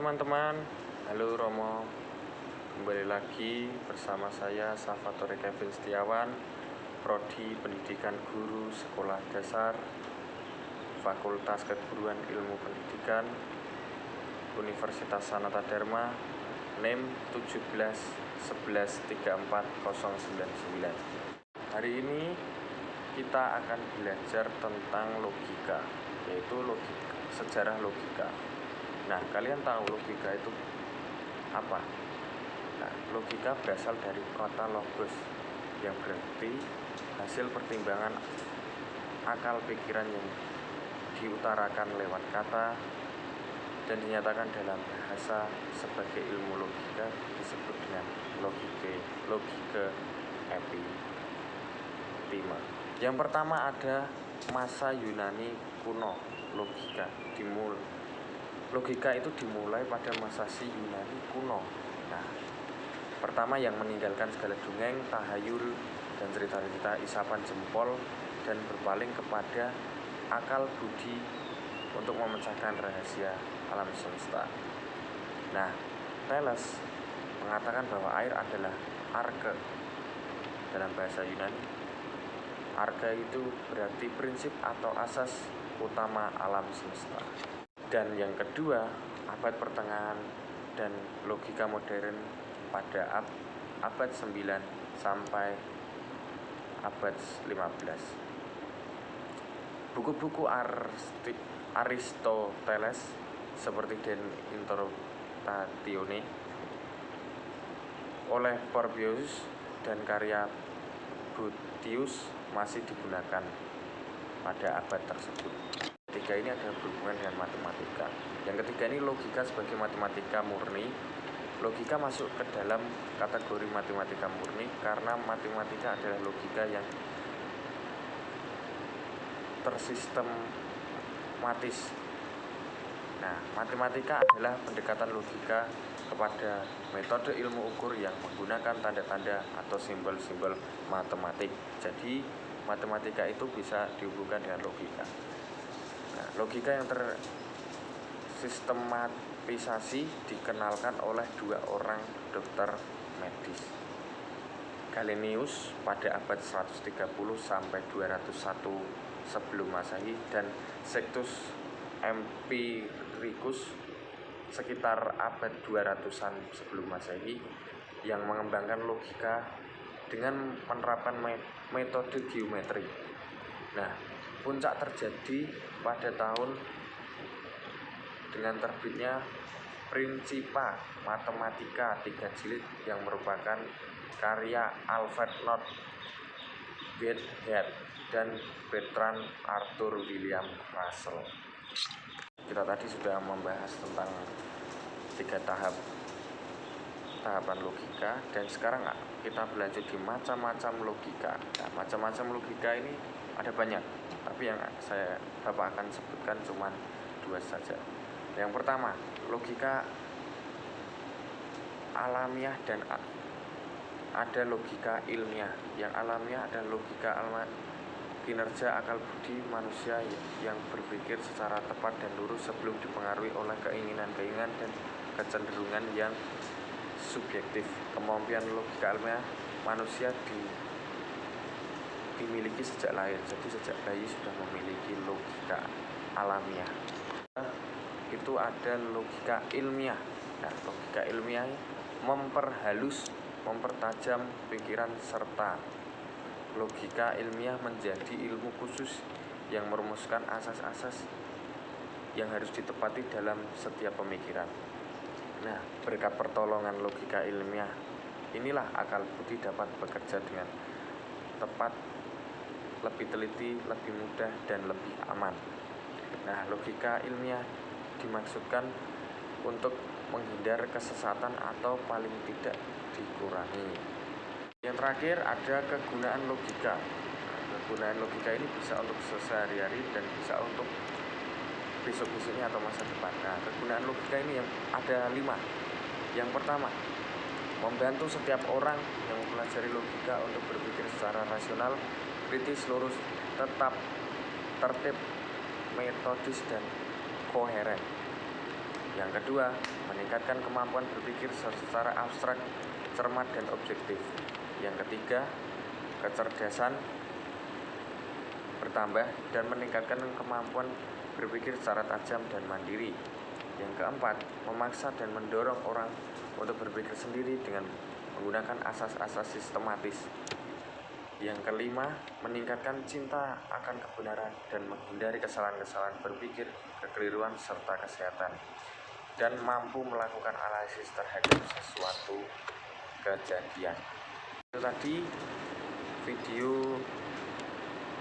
teman-teman, halo Romo. Kembali lagi bersama saya Salvatore Kevin Setiawan, Prodi Pendidikan Guru Sekolah Dasar, Fakultas Keguruan Ilmu Pendidikan, Universitas Sanata Dharma, NIM 1711340099. Hari ini kita akan belajar tentang logika, yaitu sejarah logika. Nah, kalian tahu logika itu apa? Nah, logika berasal dari kata logos, yang berarti hasil pertimbangan akal pikiran yang diutarakan lewat kata dan dinyatakan dalam bahasa sebagai ilmu logika disebut dengan logika epitima. Yang pertama ada masa Yunani kuno. Logika itu dimulai pada masa Yunani kuno. Nah, pertama yang meninggalkan segala dongeng, tahayul, dan cerita-cerita isapan jempol dan berpaling kepada akal budi untuk memecahkan rahasia alam semesta. Nah, Thales mengatakan bahwa air adalah arke dalam bahasa Yunani. Arke itu berarti prinsip atau asas utama alam semesta. Dan yang kedua, abad pertengahan dan logika modern pada abad 9 sampai abad 15. Buku-buku Aristoteles seperti De Interpretatione oleh Polybius dan karya Boethius masih digunakan pada abad tersebut. Ketiga ini ada berhubungan dengan matematika. Yang ketiga ini logika sebagai matematika murni. Logika masuk ke dalam kategori matematika murni karena matematika adalah logika yang tersistematis. Nah, matematika adalah pendekatan logika kepada metode ilmu ukur yang menggunakan tanda-tanda atau simbol-simbol matematik. Jadi, matematika itu bisa dihubungkan dengan logika. Nah, logika yang tersistematisasi dikenalkan oleh dua orang dokter medis, Galenius pada abad 130 sampai 201 sebelum Masehi dan Sextus Empiricus sekitar abad 200-an sebelum Masehi yang mengembangkan logika dengan menerapkan metode geometri. Nah, puncak terjadi pada tahun dengan terbitnya Principia Mathematica 3 jilid yang merupakan karya Alfred North Whitehead dan Bertrand Arthur William Russell. Kita tadi sudah membahas tentang 3 tahapan logika, dan sekarang kita belajar di macam-macam logika. Nah, macam-macam logika ini ada banyak, tapi yang Bapak akan sebutkan cuma 2 saja. Yang pertama, logika alamiah dan ada logika ilmiah. Yang alamiah adalah logika kinerja akal budi manusia yang berpikir secara tepat dan lurus sebelum dipengaruhi oleh keinginan-keinginan dan kecenderungan yang subjektif. Kemampuan logika ilmiah manusia dimiliki sejak lahir, jadi sejak bayi sudah memiliki logika alamiah. Itu ada logika ilmiah. Nah, logika ilmiah memperhalus, mempertajam pikiran, serta logika ilmiah menjadi ilmu khusus yang merumuskan asas-asas yang harus ditepati dalam setiap pemikiran. Nah, berkat pertolongan logika ilmiah inilah akal budi dapat bekerja dengan tepat, lebih teliti, lebih mudah, dan lebih aman. Nah, logika ilmiah dimaksudkan untuk menghindar kesesatan atau paling tidak dikurangi. Yang terakhir ada kegunaan logika. Nah, kegunaan logika ini bisa untuk sehari-hari dan bisa untuk besok-besoknya atau masa depan. Nah, kegunaan logika ini yang ada 5. Yang pertama, membantu setiap orang yang mempelajari logika untuk berpikir secara rasional, kritis, lurus, tetap tertib, metodis, dan koheren. Yang kedua, meningkatkan kemampuan berpikir secara abstrak, cermat, dan objektif. Yang ketiga, kecerdasan bertambah dan meningkatkan kemampuan berpikir secara tajam dan mandiri. Yang keempat, memaksa dan mendorong orang untuk berpikir sendiri dengan menggunakan asas-asas sistematis. Yang kelima, meningkatkan cinta akan kebenaran dan menghindari kesalahan-kesalahan berpikir, kekeliruan, serta kesehatan, dan mampu melakukan analisis terhadap sesuatu kejadian. Itu tadi video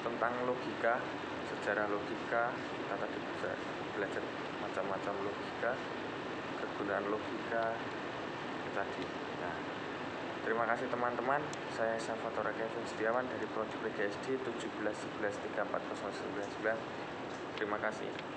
tentang logika, sejarah logika. Kita tadi bisa belajar macam-macam logika, kegunaan logika tadi. Nah, terima kasih teman-teman. Saya Salvatore Kevin Setiawan dari Prodi PGSD 17113409. Terima kasih.